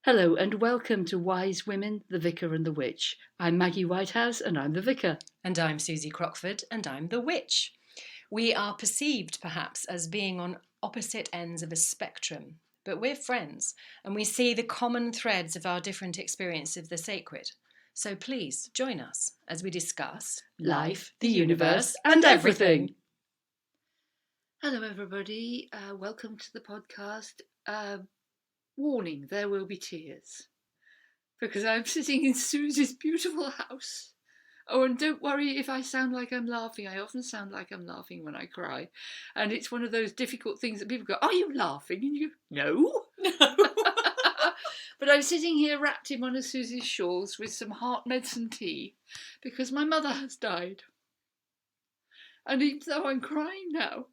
Hello and welcome to Wise Women, the Vicar and the Witch. I'm Maggie Whitehouse and I'm the Vicar. And I'm Suzi Crockford and I'm the Witch. We are perceived perhaps as being on opposite ends of a spectrum, but we're friends and we see the common threads of our different experience of the sacred. So please join us as we discuss life, the universe, and everything. Hello everybody, welcome to the podcast. Warning, there will be tears. Because I'm sitting in Suzi's beautiful house. Oh, and don't worry if I sound like I'm laughing. I often sound like I'm laughing when I cry. And it's one of those difficult things that people go, "Are you laughing?" And you go, "No." But I'm sitting here wrapped in one of Suzi's shawls with some heart medicine tea because my mother has died. And even though I'm crying now,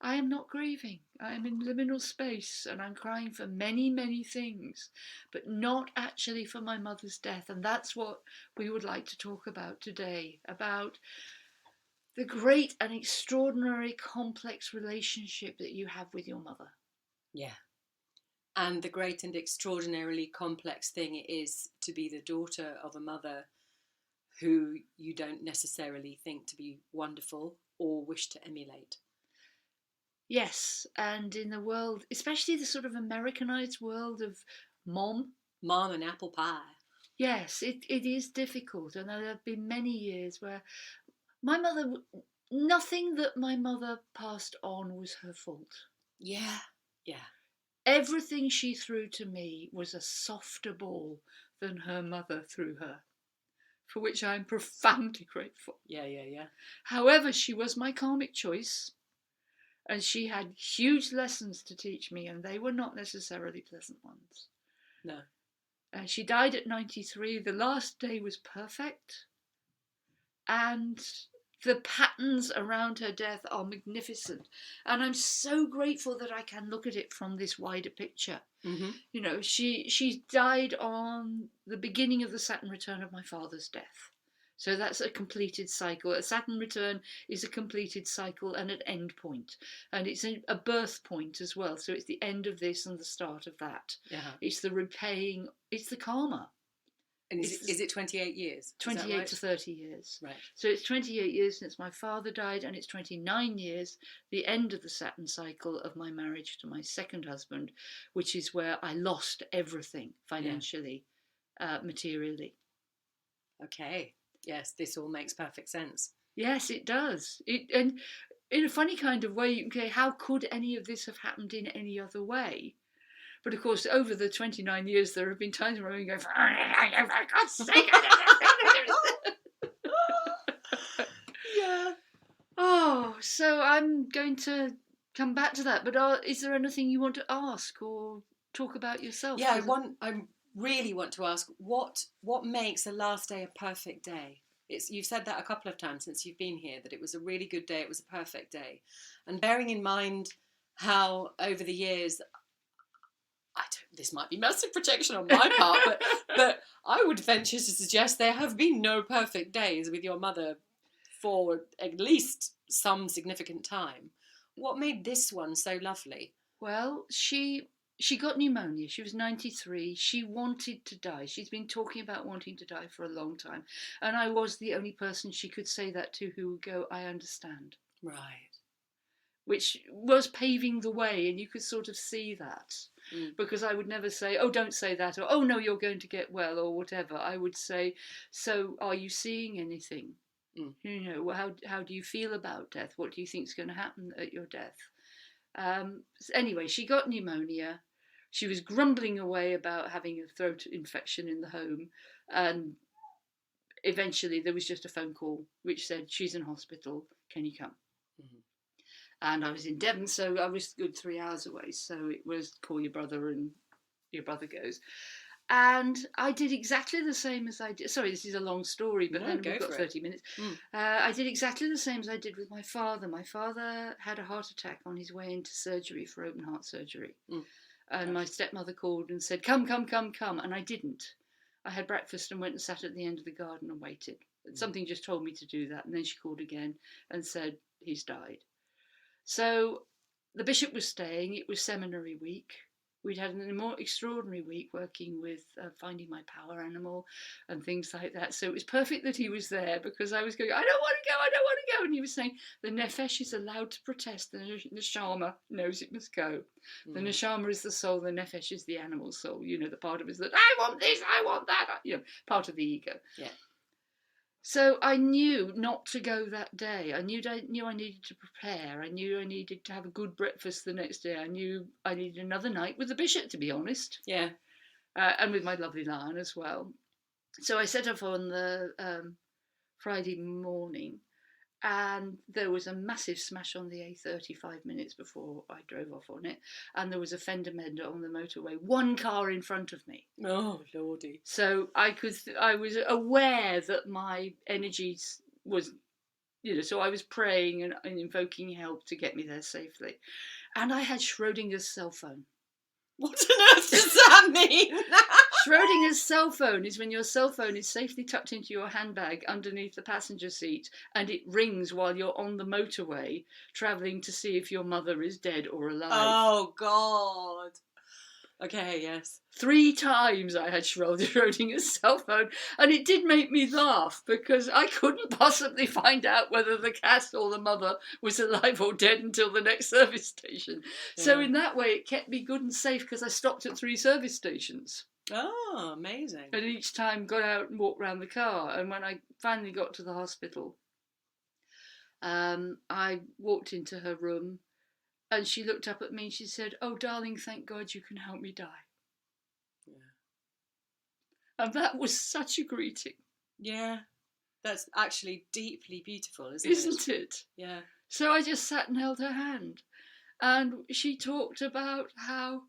I am not grieving. I am in liminal space and I'm crying for many, many things, but not actually for my mother's death. And that's what we would like to talk about today, about the great and extraordinary complex relationship that you have with your mother. Yeah. And the great and extraordinarily complex thing it is to be the daughter of a mother who you don't necessarily think to be wonderful or wish to emulate. Yes, and in the world, especially the sort of Americanized world of mom and apple pie. Yes, it is difficult, and there have been many years where my mother, nothing that my mother passed on was her fault. Yeah. Everything she threw to me was a softer ball than her mother threw her, for which I am profoundly grateful. Yeah. However, she was my karmic choice. And she had huge lessons to teach me, and they were not necessarily pleasant ones. No. She died at 93. The last day was perfect. And the patterns around her death are magnificent. And I'm so grateful that I can look at it from this wider picture. Mm-hmm. You know, she died on the beginning of the Saturn return of my father's death. So that's a completed cycle. A Saturn return is a completed cycle and an end point. And it's a birth point as well. So it's the end of this and the start of that. Uh-huh. It's the repaying, it's the karma. And is it 28 years? 28 right? to 30 years. Right. So it's 28 years since my father died, and it's 29 years, the end of the Saturn cycle of my marriage to my second husband, which is where I lost everything financially, materially. Okay. Yes, this all makes perfect sense. Yes, it does. And in a funny kind of way, you can say, how could any of this have happened in any other way? But of course, over the 29 years, there have been times where I'm going, for God's sake, Yeah. Oh, so I'm going to come back to that. But is there anything you want to ask or talk about yourself? Yeah, I really want to ask what makes a last day a perfect day. You've said that a couple of times since you've been here, that it was a really good day, it was a perfect day. And bearing in mind how over the years, this might be massive projection on my part, but I would venture to suggest there have been no perfect days with your mother for at least some significant time. What made this one so lovely? Well, she got pneumonia. She was 93. She wanted to die. She's been talking about wanting to die for a long time. And I was the only person she could say that to who would go, I understand. Right. Which was paving the way, and you could sort of see that. Because I would never say, oh, don't say that, or oh, no, you're going to get well, or whatever. I would say, so are you seeing anything? You know, how do you feel about death? What do you think is going to happen at your death? Anyway, she got pneumonia. She was grumbling away about having a throat infection in the home, and eventually there was just a phone call which said, she's in hospital, can you come? Mm-hmm. And I was in Devon, so I was a good 3 hours away. So it was call your brother and your brother goes. And I did exactly the same as I did. Sorry, this is a long story, but then we've got 30 minutes. I did exactly the same as I did with my father. My father had a heart attack on his way into surgery for open heart surgery. And my stepmother called and said, come. And I didn't. I had breakfast and went and sat at the end of the garden and waited. Something just told me to do that. And then she called again and said, he's died. So the bishop was staying. It was seminary week, we'd had a more extraordinary week working with finding my power animal and things like that. So it was perfect that he was there, because I was going, I don't want to go, I don't want to go. And he was saying, the nefesh is allowed to protest, the neshama knows it must go. The neshama is the soul, the nefesh is the animal soul. You know, the part of us that, I want this, I want that, you know, part of the ego. Yeah. So I knew not to go that day. I knew I needed to prepare. I knew I needed to have a good breakfast the next day. I knew I needed another night with the bishop, to be honest. Yeah. And with my lovely lion as well. So I set off on the Friday morning, and there was a massive smash on the A30 5 minutes before I drove off on it, and there was a fender bender on the motorway, one car in front of me. Oh, lordy. So I was aware that my energy was, you know, so I was praying and invoking help to get me there safely. And I had Schrodinger's cell phone. What on earth does that mean? Schrodinger's cell phone is when your cell phone is safely tucked into your handbag underneath the passenger seat, and it rings while you're on the motorway travelling to see if your mother is dead or alive. Oh, God. Okay, yes. 3 times I had Schrodinger's cell phone, and it did make me laugh, because I couldn't possibly find out whether the cat or the mother was alive or dead until the next service station. Yeah. So in that way it kept me good and safe, because I stopped at 3 service stations. Oh, amazing. And each time got out and walked around the car. And when I finally got to the hospital, I walked into her room, and she looked up at me and she said, "Oh, darling, thank God you can help me die." Yeah. And that was such a greeting. Yeah. That's actually deeply beautiful, Isn't it? Yeah. So I just sat and held her hand. And she talked about how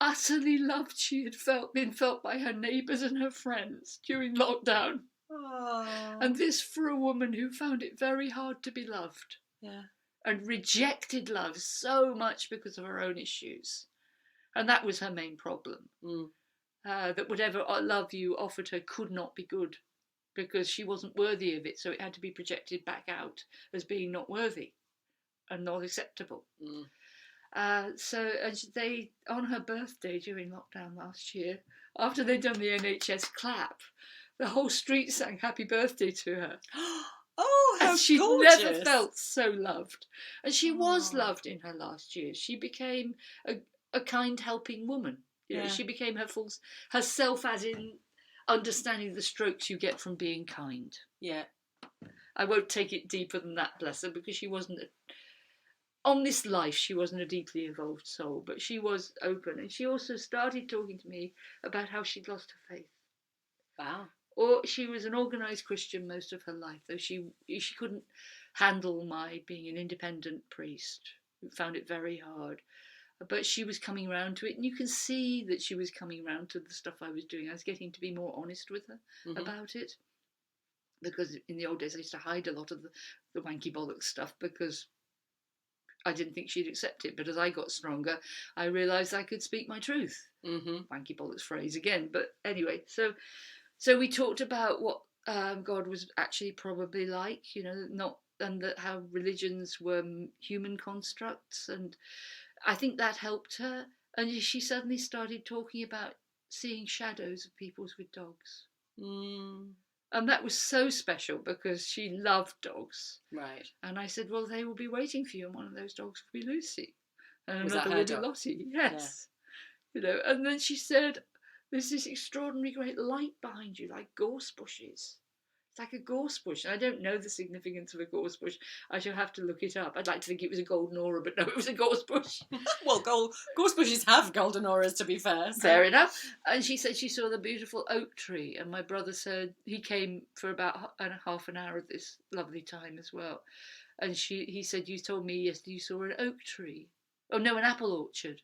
utterly loved she had been felt by her neighbours and her friends during lockdown. Oh. And this for a woman who found it very hard to be loved. Yeah. And rejected love so much because of her own issues. And that was her main problem. That whatever love you offered her could not be good, because she wasn't worthy of it, so it had to be projected back out as being not worthy and not acceptable. So they, on her birthday during lockdown last year, after they'd done the NHS clap, the whole street sang happy birthday to her. Oh, how and she'd gorgeous. Never felt so loved. And she was loved in her last years. She became a kind, helping woman. You know, she became herself, as in understanding the strokes you get from being kind. Yeah. I won't take it deeper than that, bless her, because she wasn't on this life, she wasn't a deeply evolved soul, but she was open. And she also started talking to me about how she'd lost her faith. Wow. Or she was an organised Christian most of her life, though she couldn't handle my being an independent priest. Found it very hard. But she was coming around to it, and you can see that she was coming around to the stuff I was doing. I was getting to be more honest with her about it. Because in the old days I used to hide a lot of the wanky bollocks stuff, because I didn't think she'd accept it. But as I got stronger, I realised I could speak my truth. Wanky bollocks phrase again. But anyway, so we talked about what God was actually probably like, you know, and that how religions were human constructs, and I think that helped her. And she suddenly started talking about seeing shadows of peoples with dogs. And that was so special, because she loved dogs. Right. And I said, well, they will be waiting for you, and one of those dogs will be Lucy. And was another that her will be dog? Lottie. Yes. Yeah. You know, and then she said, there's this extraordinary great light behind you, like gorse bushes. It's like a gorse bush. And I don't know the significance of a gorse bush. I shall have to look it up. I'd like to think it was a golden aura, but no, it was a gorse bush. Well, gorse bushes have golden auras, to be fair. So. Fair enough. And she said she saw the beautiful oak tree. And my brother said he came for about half an hour of this lovely time as well. And he said, you told me yesterday you saw an oak tree. Oh, no, an apple orchard.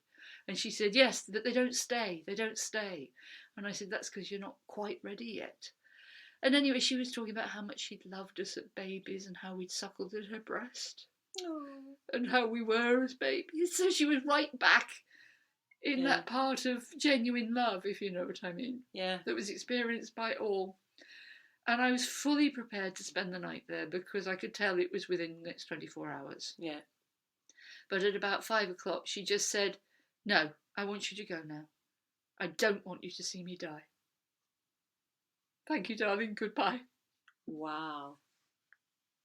And she said, yes, but they don't stay. They don't stay. And I said, that's because you're not quite ready yet. And anyway, she was talking about how much she'd loved us at babies and how we'd suckled at her breast. Aww. And how we were as babies. So she was right back in that part of genuine love, if you know what I mean. Yeah. That was experienced by all. And I was fully prepared to spend the night there, because I could tell it was within the next 24 hours. Yeah. But at about 5 o'clock, she just said, No, I want you to go now. I don't want you to see me die. Thank you, darling. Goodbye. Wow.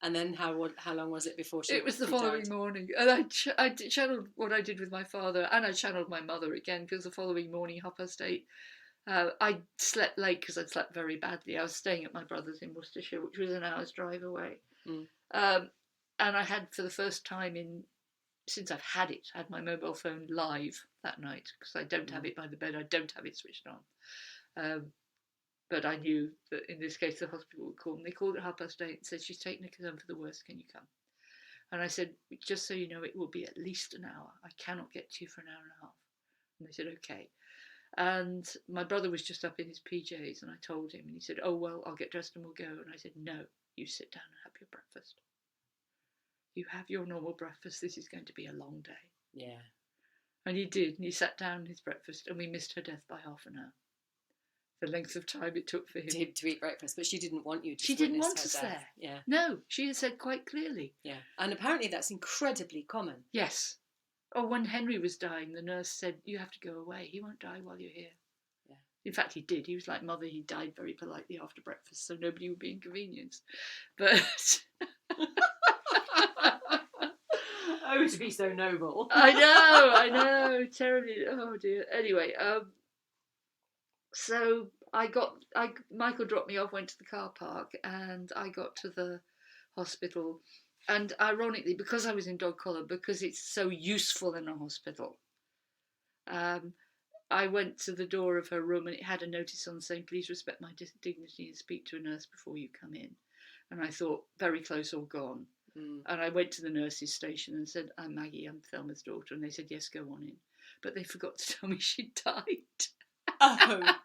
And then how long was it before she? It was the she following died? morning, and I channeled what I did with my father, and I channeled my mother again, because the following morning, 8:30, I slept late because I'd slept very badly. I was staying at my brother's in Worcestershire, which was an hour's drive away. And I had, for the first time since I've had my mobile phone live that night, because I don't have it by the bed. I don't have it switched on. But I knew that in this case the hospital would call, and they called at 8:30 and said, she's taken a concern for the worst, can you come? And I said, just so you know, it will be at least an hour. I cannot get to you for an hour and a half. And they said, okay. And my brother was just up in his PJs, and I told him, and he said, oh, well, I'll get dressed and we'll go. And I said, no, you sit down and have your breakfast. You have your normal breakfast. This is going to be a long day. Yeah. And he did, and he sat down his breakfast, and we missed her death by half an hour. The length of time it took for him to eat breakfast, but she didn't want you to. She didn't want us there. Yeah. No, she had said quite clearly. Yeah, and apparently that's incredibly common. Yes. Oh, when Henry was dying, the nurse said, you have to go away. He won't die while you're here. Yeah. In fact, he did. He was like Mother. He died very politely after breakfast, so nobody would be inconvenienced. But oh, to be so noble. I know, terribly. Oh dear. Anyway, so Michael dropped me off, went to the car park, and I got to the hospital. And ironically, because I was in dog collar, because it's so useful in a hospital, I went to the door of her room, and it had a notice on saying, please respect my dignity and speak to a nurse before you come in. And I thought, very close or gone. And I went to the nurse's station and said, I'm Maggie, I'm Thelma's daughter. And they said, yes, go on in. But they forgot to tell me she died. Oh,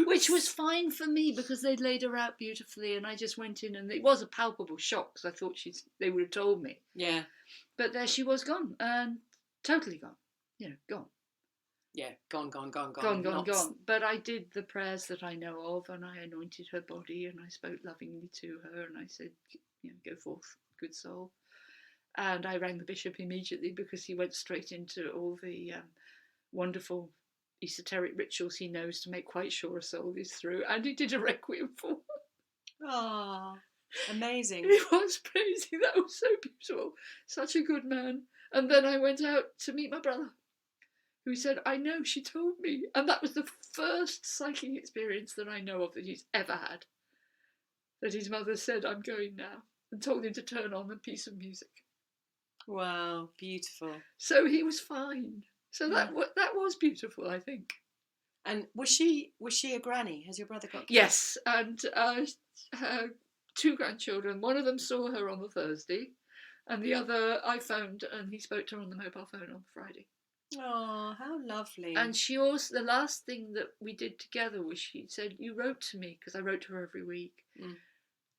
which was fine for me, because they'd laid her out beautifully, and I just went in, and it was a palpable shock, because I thought they would have told me. Yeah. But there she was, gone, and totally gone. Gone. Yeah, gone. Gone. But I did the prayers that I know of, and I anointed her body, and I spoke lovingly to her, and I said, go forth, good soul. And I rang the bishop immediately, because he went straight into all the wonderful esoteric rituals he knows to make quite sure a soul is through, and he did a requiem for her. Oh, amazing. It was crazy. That was so beautiful. Such a good man. And then I went out to meet my brother, who said, I know, she told me. And that was the first psychic experience that I know of that he's ever had. That his mother said, I'm going now, and told him to turn on a piece of music. Wow, beautiful. So he was fine. So that was beautiful, I think. And was she a granny? Has your brother got kids? Yes, and her 2 grandchildren. One of them saw her on the Thursday, and the other I phoned, and he spoke to her on the mobile phone on the Friday. Oh, how lovely. And she also, the last thing that we did together was, she said, you wrote to me, because I wrote to her every week.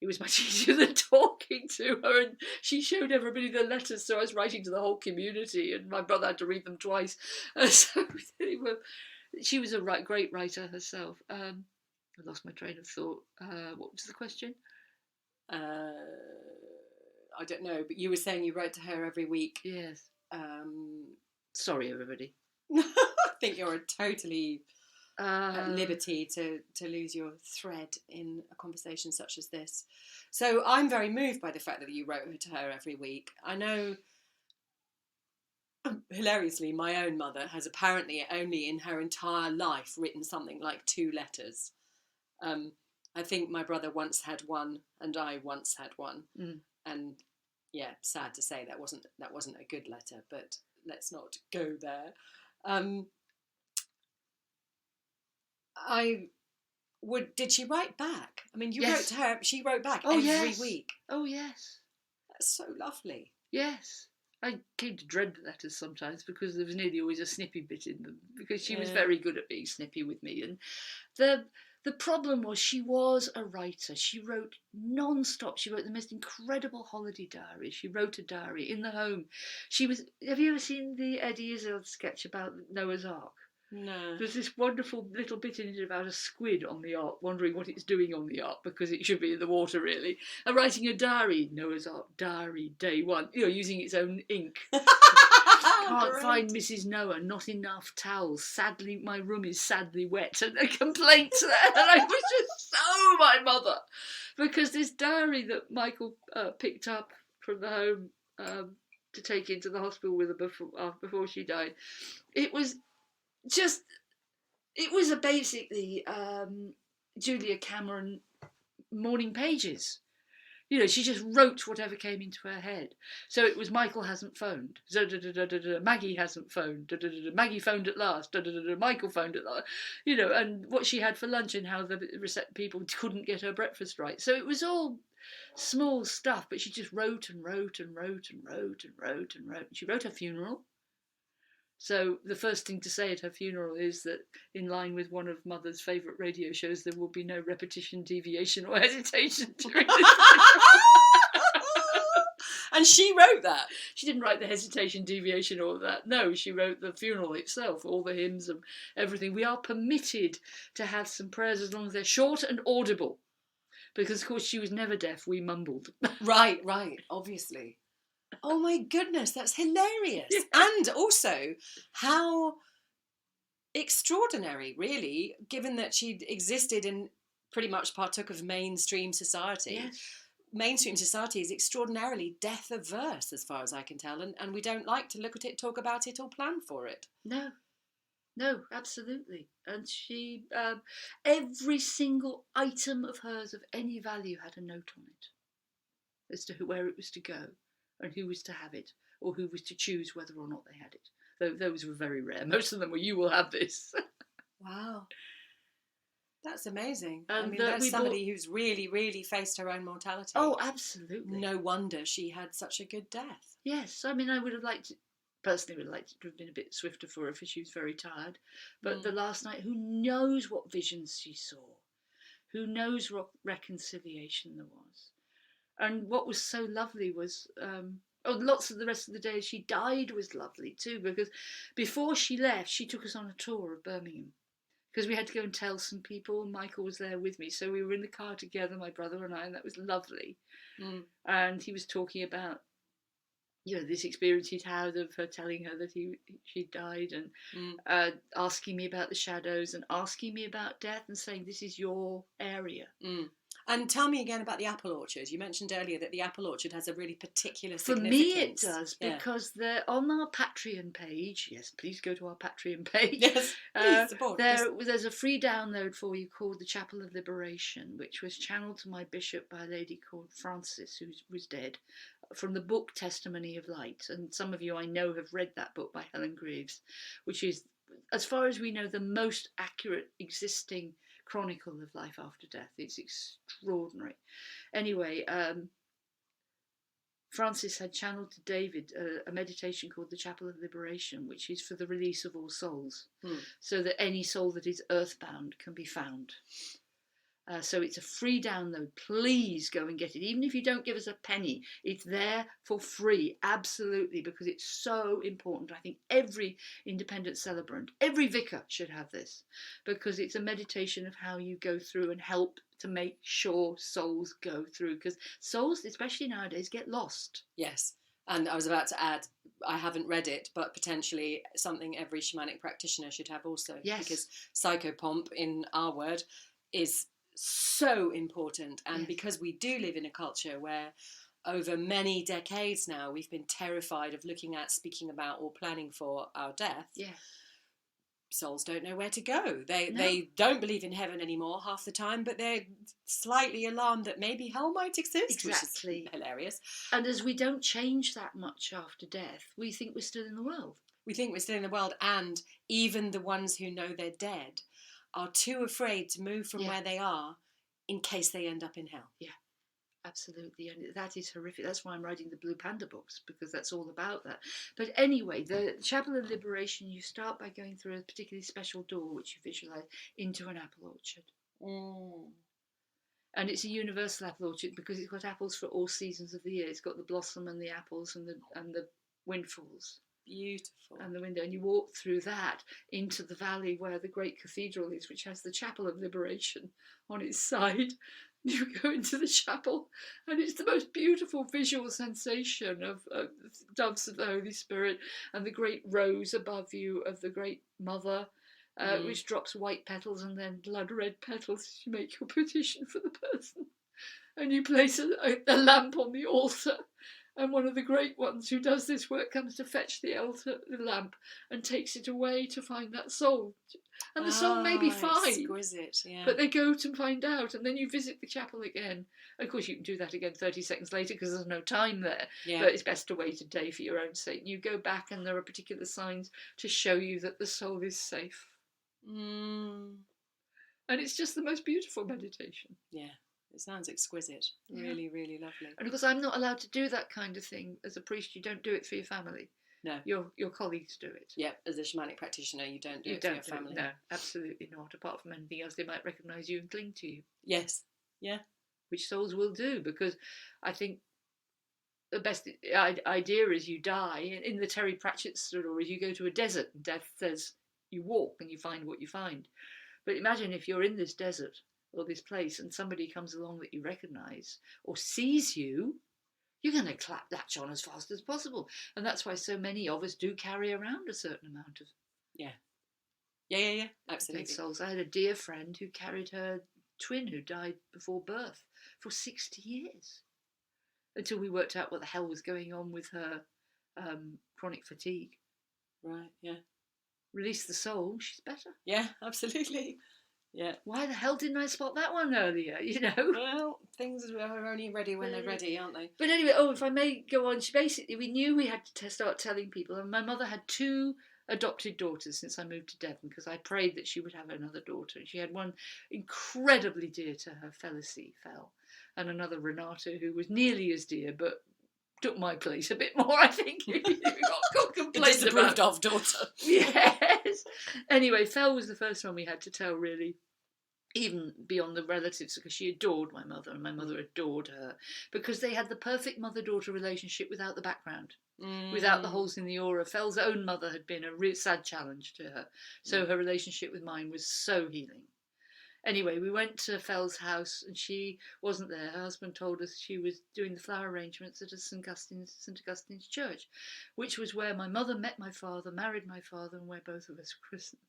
It was much easier than talking to her, and she showed everybody the letters, so I was writing to the whole community, and my brother had to read them twice. So she was a great writer herself. I lost my train of thought. What was the question? I don't know, but you were saying you wrote to her every week. Yes. Sorry, everybody. I think you're totally at liberty to lose your thread in a conversation such as this. So I'm very moved by the fact that you wrote to her every week. I know, hilariously, my own mother has apparently only in her entire life written something like 2 letters. I think my brother once had one, and I once had one. And yeah, sad to say that wasn't a good letter, but let's not go there. Did she write back? I mean, you wrote to her, she wrote back every week. Oh, yes. That's so lovely. Yes. I came to dread the letters sometimes, because there was nearly always a snippy bit in them, because she was very good at being snippy with me. And the problem was, she was a writer. She wrote non-stop. She wrote the most incredible holiday diaries. She wrote a diary in the home. Have you ever seen the Eddie Izzard sketch about Noah's Ark? No. There's this wonderful little bit in it about a squid on the ark, wondering what it's doing on the ark, because it should be in the water, really, and writing a diary, Noah's Ark diary, day 1, using its own ink. Can't find Mrs. Noah, not enough towels. Sadly, my room is sadly wet. And a complaint there. And I was just so my mother. Because this diary that Michael picked up from the home to take into the hospital with her before she died, it was basically Julia Cameron morning pages. You know, she just wrote whatever came into her head. So it was Michael hasn't phoned. Maggie hasn't phoned. Maggie phoned at last. Michael phoned at last. You know, and what she had for lunch and how the people couldn't get her breakfast right. So it was all small stuff, but she just wrote and wrote and wrote and wrote and wrote and wrote. She wrote her funeral. So the first thing to say at her funeral is that, in line with one of Mother's favourite radio shows, there will be no repetition, deviation or hesitation during this funeral. And she wrote that? She didn't write the hesitation, deviation or that. No, she wrote the funeral itself, all the hymns and everything. We are permitted to have some prayers as long as they're short and audible. Because, of course, she was never deaf. We mumbled. Right, obviously. Oh my goodness, that's hilarious. Yeah. And also, how extraordinary, really, given that she'd existed and pretty much partook of mainstream society. Yes. Mainstream society is extraordinarily death averse, as far as I can tell, and we don't like to look at it, talk about it, or plan for it. No, absolutely. And she, every single item of hers of any value had a note on it as to where it was to go. And who was to have it, or who was to choose whether or not they had it. Though those were very rare. Most of them were, you will have this. Wow. That's amazing. And I mean, that's somebody who's really, really faced her own mortality. Oh, absolutely. No wonder she had such a good death. Yes, I mean, I would have liked, personally would have liked it to have been a bit swifter for her, for she was very tired. But the last night, who knows what visions she saw? Who knows what reconciliation there was? And what was so lovely was, lots of the rest of the day she died was lovely too, because before she left, she took us on a tour of Birmingham. Because we had to go and tell some people. Michael was there with me, so we were in the car together, my brother and I, and that was lovely. And he was talking about, you know, this experience he'd had of her telling her that she died, and asking me about the shadows and asking me about death and saying, this is your area. And tell me again about the apple orchard. You mentioned earlier that the apple orchard has a really particular significance. For me it does, because they're on our Patreon page. Yes, please go to our Patreon page. Yes, please support. There's a free download for you called The Chapel of Liberation, which was channeled to my bishop by a lady called Frances, who was dead, from the book Testimony of Light. And some of you I know have read that book by Helen Greaves, which is, as far as we know, the most accurate existing chronicle of life after death. It's extraordinary. Anyway, Francis had channeled to David a meditation called the Chapel of Liberation, which is for the release of all souls, so that any soul that is earthbound can be found. So it's a free download. Please go and get it. Even if you don't give us a penny, it's there for free, absolutely, because it's so important. I think every independent celebrant, every vicar should have this, because it's a meditation of how you go through and help to make sure souls go through, because souls, especially nowadays, get lost. Yes. And I was about to add, I haven't read it, but potentially something every shamanic practitioner should have also. Yes. Because psychopomp, in our word, is so important. And because we do live in a culture where over many decades now we've been terrified of looking at, speaking about, or planning for our death, souls don't know where to go. They don't believe in heaven anymore half the time, but they're slightly alarmed that maybe hell might exist. Exactly. Which is hilarious. And as we don't change that much after death, we think we're still in the world. We think we're still in the world, and even the ones who know they're dead are too afraid to move from where they are in case they end up in hell. Yeah, absolutely. And that is horrific. That's why I'm writing the Blue Panda books, because that's all about that. But anyway, the Chapel of Liberation, you start by going through a particularly special door, which you visualise, into an apple orchard. And it's a universal apple orchard because it's got apples for all seasons of the year. It's got the blossom and the apples and the windfalls. beautiful. And the window, and you walk through that into the valley where the great cathedral is, which has the Chapel of Liberation on its side. You go into the chapel, and it's the most beautiful visual sensation of doves of the Holy Spirit, and the great rose above you of the Great Mother, which drops white petals and then blood red petals as you make your petition for the person. And you place a lamp on the altar, and one of the great ones who does this work comes to fetch the lamp and takes it away to find that soul. And the soul may be fine, exquisite, yeah. but they go to find out, and then you visit the chapel again. Of course, you can do that again 30 seconds later because there's no time there, but it's best to wait a day for your own sake. You go back, and there are particular signs to show you that the soul is safe. And it's just the most beautiful meditation. Yeah. It sounds exquisite. Really, really lovely. And of course, I'm not allowed to do that kind of thing. As a priest, you don't do it for your family. No. Your colleagues do it. Yeah, as a shamanic practitioner, you don't do it for your family. No, absolutely not. Apart from anything else, they might recognise you and cling to you. Yes. Yeah. Which souls will do, because I think the best idea is you die. In the Terry Pratchett story, you go to a desert, and death says you walk and you find what you find. But imagine if you're in this desert or this place and somebody comes along that you recognise or sees you, you're going to clap that on as fast as possible. And that's why so many of us do carry around a certain amount of... Yeah, absolutely. Souls. I had a dear friend who carried her twin who died before birth for 60 years, until we worked out what the hell was going on with her chronic fatigue. Right, yeah. Release the soul, she's better. Yeah, absolutely. Yeah. Why the hell didn't I spot that one earlier, Well, things are only ready when they're ready, aren't they? But anyway, if I may go on, we knew we had to start telling people, and my mother had 2 adopted daughters since I moved to Devon, because I prayed that she would have another daughter. And she had one incredibly dear to her, Felicie Fell, and another Renata, who was nearly as dear, but took my place a bit more, I think. You got complaints about. Disapproved of daughter. Yes. Anyway, Fell was the first one we had to tell, really, even beyond the relatives, because she adored my mother and my mother adored her, because they had the perfect mother-daughter relationship without the background, without the holes in the aura. Fell's own mother had been a real sad challenge to her, so her relationship with mine was so healing. Anyway, we went to Fell's house and she wasn't there. Her husband told us she was doing the flower arrangements at a St Augustine's church, which was where my mother met my father, married my father, and where both of us were christened.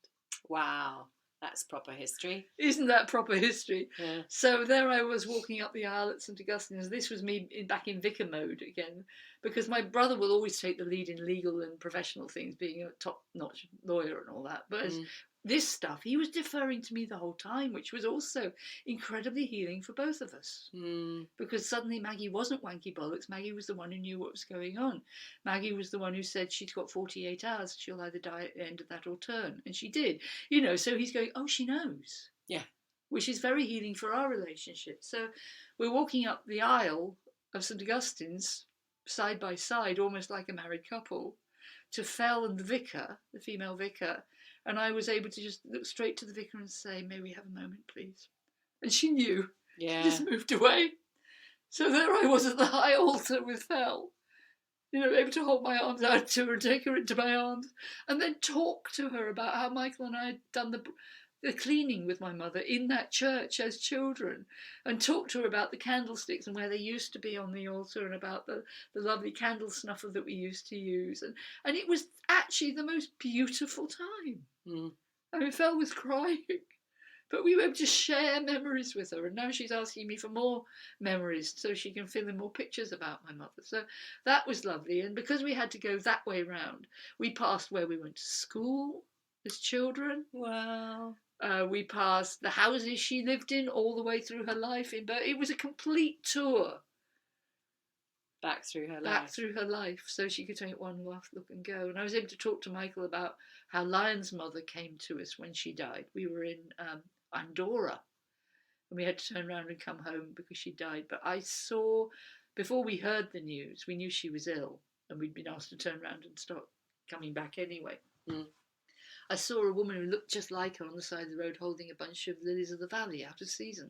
Wow, that's proper history. Isn't that proper history? Yeah. So there I was walking up the aisle at St Augustine's. This was me back in vicar mode again, because my brother will always take the lead in legal and professional things, being a top-notch lawyer and all that. But this stuff, he was deferring to me the whole time, which was also incredibly healing for both of us. Because suddenly Maggie wasn't wanky bollocks. Maggie was the one who knew what was going on. Maggie was the one who said she's got 48 hours. She'll either die at the end of that or turn. And she did. So he's going, oh, she knows. Yeah. Which is very healing for our relationship. So we're walking up the aisle of St Augustine's, side by side, almost like a married couple, to Fell and the vicar, the female vicar. And I was able to just look straight to the vicar and say, may we have a moment, please? And she knew. Yeah. She just moved away. So there I was at the high altar with Fell, able to hold my arms out to her, take her into my arms, and then talk to her about how Michael and I had done the cleaning with my mother in that church as children, and talk to her about the candlesticks and where they used to be on the altar, and about the lovely candle snuffer that we used to use. And it was actually the most beautiful time. I mean, Fell was crying, but we were able to share memories with her, and now she's asking me for more memories so she can fill in more pictures about my mother. So that was lovely. And because we had to go that way round, we passed where we went to school as children. Wow. We passed the houses she lived in all the way through her life. But it was a complete tour. Back through her life. So she could take one last look and go. And I was able to talk to Michael about how Lion's mother came to us when she died. We were in Andorra, and we had to turn around and come home because she died. But I saw, before we heard the news, we knew she was ill, and we'd been asked to turn around and start coming back anyway. I saw a woman who looked just like her on the side of the road holding a bunch of lilies of the valley out of season.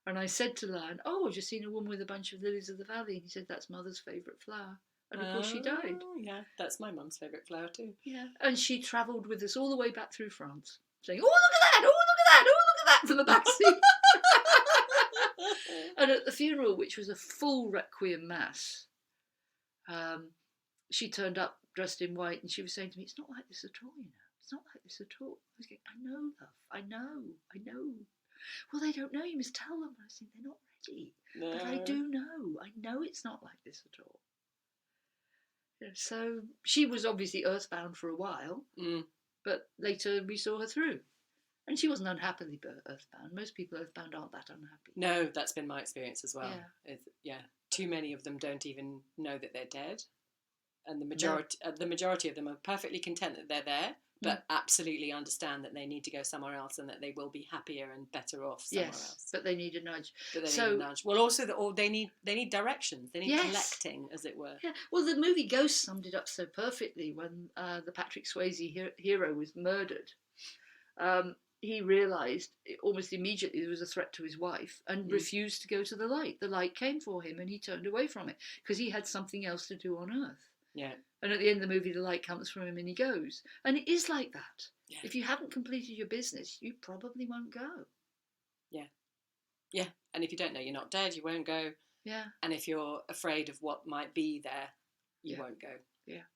And I said to Lion, oh, I've just seen a woman with a bunch of lilies of the valley. And he said, that's Mother's favourite flower. And of course she died. Yeah, that's my mum's favourite flower too. Yeah, and she travelled with us all the way back through France, saying, "Oh, look at that! Oh, look at that! Oh, look at that!" from the back seat. And at the funeral, which was a full Requiem Mass, she turned up dressed in white, and she was saying to me, "It's not like this at all, you know. It's not like this at all." I was going, "I know, love. I know. Well, they don't know. You must tell them." I was saying, "They're not ready." No. But I do know. I know it's not like this at all. So she was obviously earthbound for a while, but later we saw her through. And she wasn't unhappily earthbound. Most people earthbound aren't that unhappy. No, that's been my experience as well. Yeah. Too many of them don't even know that they're dead. And the majority of them are perfectly content that they're there, but absolutely understand that they need to go somewhere else and that they will be happier and better off somewhere else. But they need a nudge. Well, also, they need directions. They need collecting, as it were. Yeah. Well, the movie Ghost summed it up so perfectly when the Patrick Swayze hero was murdered. He realised almost immediately there was a threat to his wife and refused to go to the light. The light came for him and he turned away from it because he had something else to do on Earth. Yeah. And at the end of the movie, the light comes from him and he goes. And it is like that. Yeah. If you haven't completed your business, you probably won't go. Yeah. Yeah. And if you don't know you're not dead, you won't go. Yeah. And if you're afraid of what might be there, you won't go. Yeah.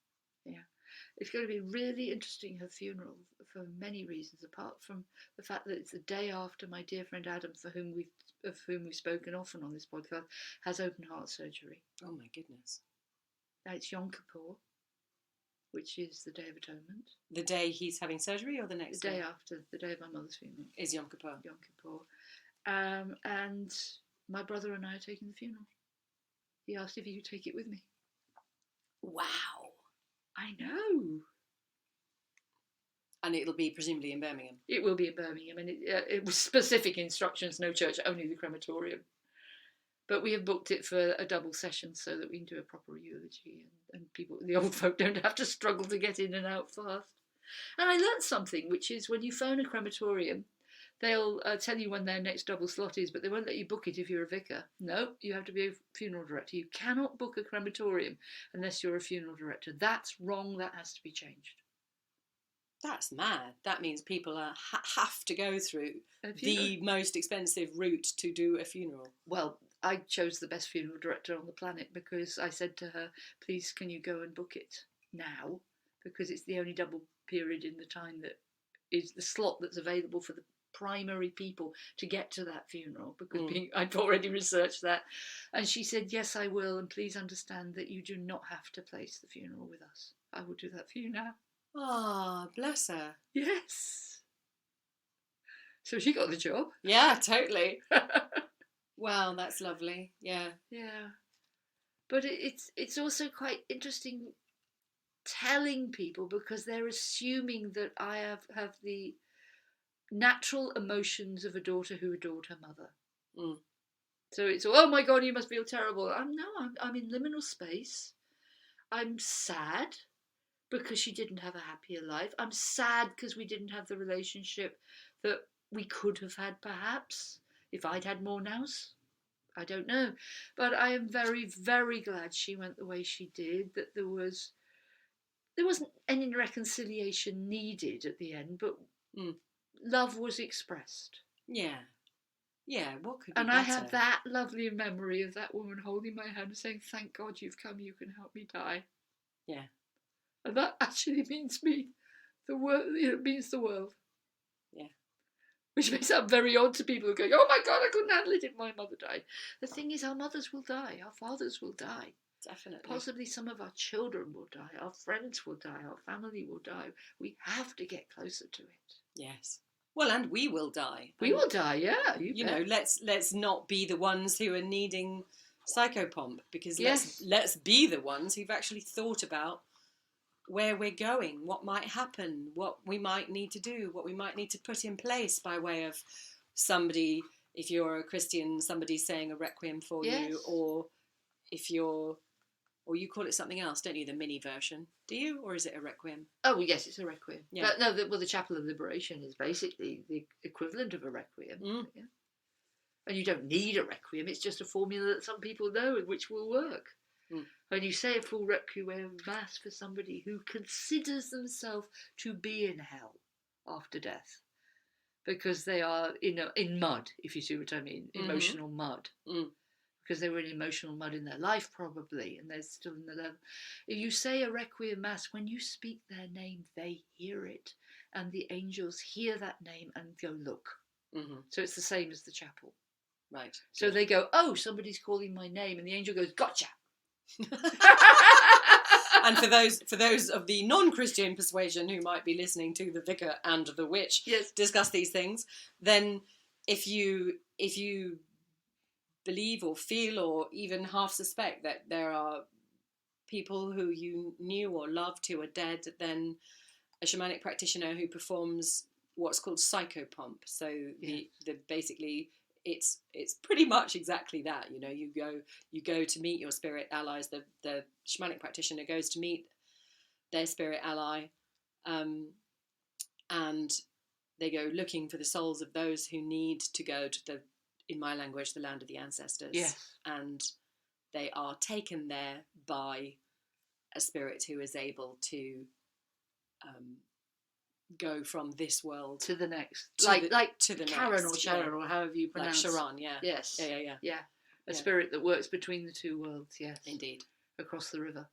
Yeah. It's going to be really interesting, her funeral, for many reasons, apart from the fact that it's the day after my dear friend Adam, of whom we've spoken often on this podcast, has open heart surgery. Oh my goodness. Now it's Yom Kippur, which is the Day of Atonement. The day he's having surgery or the next day? The day after, the day of my mother's funeral. Is Yom Kippur. Yom Kippur. And my brother and I are taking the funeral. He asked if he could take it with me. Wow. I know. And it'll be presumably in Birmingham. It will be in Birmingham, and it was specific instructions, no church, only the crematorium. But we have booked it for a double session so that we can do a proper eulogy and people, the old folk, don't have to struggle to get in and out fast. And I learnt something, which is when you phone a crematorium, they'll tell you when their next double slot is, but they won't let you book it if you're a vicar. No, you have to be a funeral director. You cannot book a crematorium unless you're a funeral director. That's wrong. That has to be changed. That's mad. That means people have to go through the most expensive route to do a funeral. Well, I chose the best funeral director on the planet because I said to her, please, can you go and book it now? Because it's the only double period in the time that is the slot that's available for the primary people to get to that funeral, because I'd already researched that. And she said, yes, I will, and please understand that you do not have to place the funeral with us. I will do that for you now. Ah, bless her. Yes. So she got the job. Yeah, totally. Wow, that's lovely. Yeah. Yeah. But it's also quite interesting telling people, because they're assuming that I have the natural emotions of a daughter who adored her mother. So it's, oh my God, you must feel terrible. I'm in liminal space. I'm sad because she didn't have a happier life. I'm sad because we didn't have the relationship that we could have had, perhaps, if I'd had more nous. I don't know. But I am very, very glad she went the way she did, that there wasn't any reconciliation needed at the end, but love was expressed. Yeah. Yeah, what could be And better? I have that lovely memory of that woman holding my hand and saying, thank God you've come, you can help me die. Yeah. And that actually means the world. It means the world. Yeah. Which may sound very odd to people who go, oh my God, I couldn't handle it if my mother died. The thing is, our mothers will die, our fathers will die. Definitely. Possibly some of our children will die, our friends will die, our family will die. We have to get closer to it. Yes. Well, and we will die. We will die, yeah. You know, let's not be the ones who are needing psychopomp, because let's be the ones who've actually thought about where we're going, what might happen, what we might need to do, what we might need to put in place by way of somebody, if you're a Christian, somebody saying a requiem for you, or if you're, or you call it something else, don't you? The mini version, do you, or is it a requiem? Oh well, yes, it's a requiem. Yeah. No, the Chapel of Liberation is basically the equivalent of a requiem. Yeah. And you don't need a requiem; it's just a formula that some people know which will work. When you say a full Requiem Mass for somebody who considers themselves to be in hell after death, because they are in mud, if you see what I mean, emotional mud. Because they were in emotional mud in their life probably, and they're still in the level. If you say a Requiem Mass, when you speak their name, they hear it, and the angels hear that name and go, look. So it's the same as the chapel. Right. So they go, oh, somebody's calling my name, and the angel goes, gotcha. And for those of the non-Christian persuasion who might be listening to the Vicar and the Witch discuss these things, then if you believe or feel or even half suspect that there are people who you knew or loved who are dead, then a shamanic practitioner who performs what's called psychopomp. So the basically it's pretty much exactly that. You go to meet your spirit allies. The shamanic practitioner goes to meet their spirit ally, and they go looking for the souls of those who need to go to in my language, the land of the ancestors. Yes. And they are taken there by a spirit who is able to go from this world to the next, to the Karen next, or Sharon or however you pronounce. Like Sharon, yeah. Yes. Yeah. A spirit that works between the two worlds. Yes. Indeed. Across the river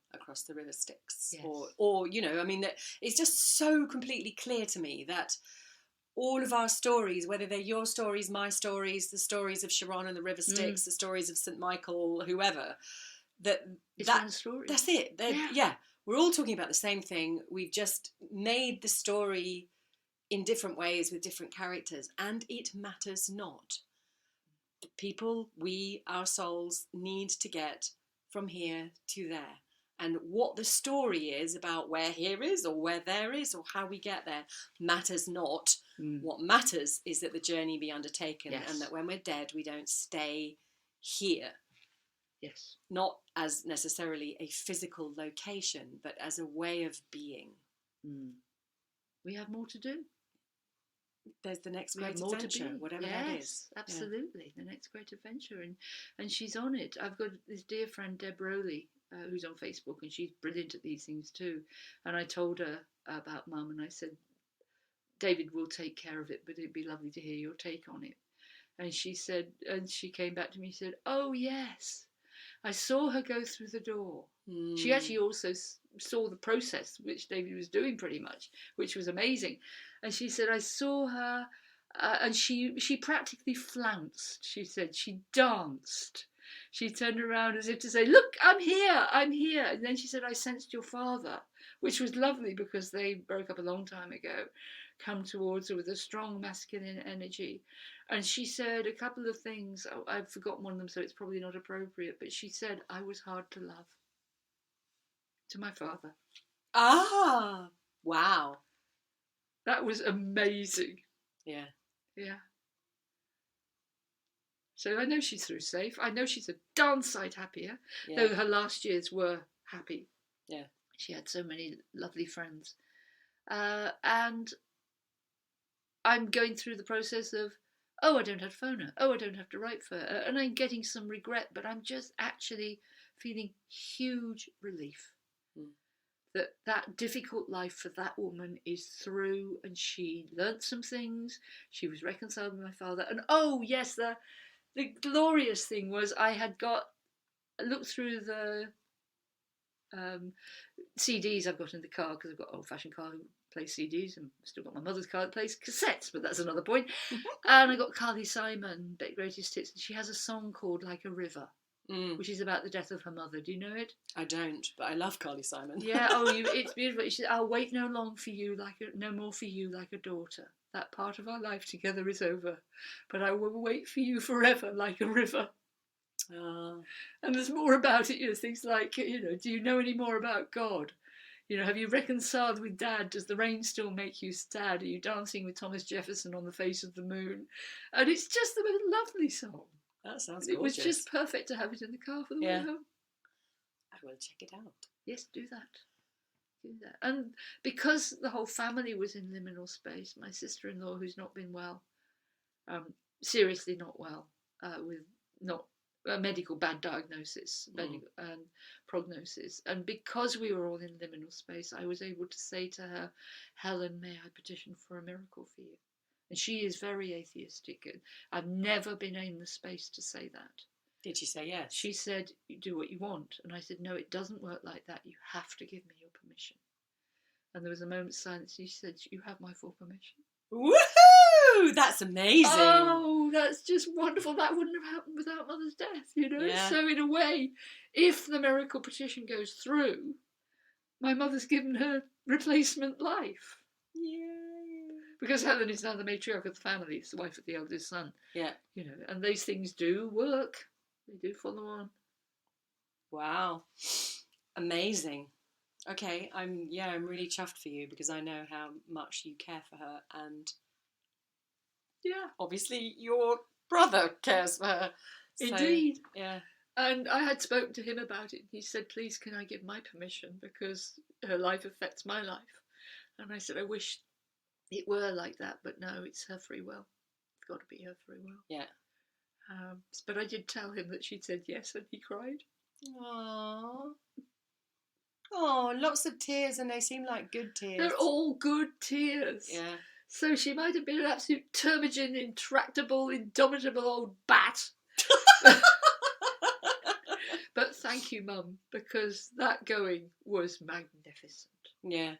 Styx. Yes. Or I mean, that it's just so completely clear to me that all of our stories, whether they're your stories, my stories, the stories of Sharon and the River Styx, the stories of St. Michael, whoever, it's one story. That's it. We're all talking about the same thing. We've just made the story in different ways with different characters, and it matters not. The people, our souls, need to get from here to there. And what the story is about where here is or where there is or how we get there matters not. What matters is that the journey be undertaken, and that when we're dead, we don't stay here. Yes. Not as necessarily a physical location, but as a way of being. We have more to do. There's the next great adventure, whatever that is. Absolutely, the next great adventure, and she's on it. I've got this dear friend Deb Rowley, who's on Facebook, and she's brilliant at these things too. And I told her about Mum, and I said, David will take care of it, but it'd be lovely to hear your take on it. And she said, and she came back to me and said, oh yes, I saw her go through the door. She actually also saw the process, which David was doing pretty much, which was amazing. And she said, I saw her, and she practically flounced. She said she danced. She turned around as if to say, look, I'm here. And then she said, I sensed your father, which was lovely because they broke up a long time ago, come towards her with a strong masculine energy. And she said a couple of things. I've forgotten one of them, so it's probably not appropriate. But she said, I was hard to love. To my father. Ah, wow. That was amazing. Yeah. So I know she's through safe. I know she's a darn sight happier, though her last years were happy. Yeah. She had so many lovely friends. And I'm going through the process of, I don't have to phone her. I don't have to write for her. And I'm getting some regret, but I'm just actually feeling huge relief. That difficult life for that woman is through, and she learnt some things. She was reconciled with my father. And yes, the glorious thing was I looked through the CDs I've got in the car, because I've got an old-fashioned car who plays CDs, and I've still got my mother's car that plays cassettes, but that's another point. And I got Carly Simon, Greatest Hits, and she has a song called Like a River. Which is about the death of her mother. Do you know it? I don't, but I love Carly Simon. Yeah, it's beautiful. She said, I'll wait no more for you like a daughter. That part of our life together is over, but I will wait for you forever like a river. And there's more about it, things like, do you know any more about God? Have you reconciled with Dad? Does the rain still make you sad? Are you dancing with Thomas Jefferson on the face of the moon? And it's just a lovely song. That sounds gorgeous. It was just perfect to have it in the car for the way home. I will check it out. Yes, do that. And because the whole family was in liminal space, my sister-in-law, who's not been well, seriously not well, with not a medical bad diagnosis, prognosis. And because we were all in liminal space, I was able to say to her, Helen, may I petition for a miracle for you? And she is very atheistic. And I've never been in the space to say that. Did she say yes? She said, you do what you want. And I said, no, it doesn't work like that. You have to give me your permission. And there was a moment's silence. She said, you have my full permission. Woohoo! That's amazing. Oh, that's just wonderful. That wouldn't have happened without Mother's death, you know. Yeah. So in a way, if the miracle petition goes through, my mother's given her replacement life. Yeah. Because Helen is now the matriarch of the family. It's the wife of the eldest son. Yeah. You know, and these things do work. They do follow on. Wow. Amazing. Okay, I'm really chuffed for you because I know how much you care for her, and obviously your brother cares for her. So, indeed. Yeah. And I had spoken to him about it. He said, please, can I give my permission because her life affects my life? And I said, I wish it were like that, but no, it's her free will. It's got to be her free will. Yeah. But I did tell him that she'd said yes, and he cried. Aww. Oh, lots of tears, and they seem like good tears. They're all good tears. Yeah. So she might have been an absolute termagant, intractable, indomitable old bat. But thank you, Mum, because that going was magnificent. Yeah.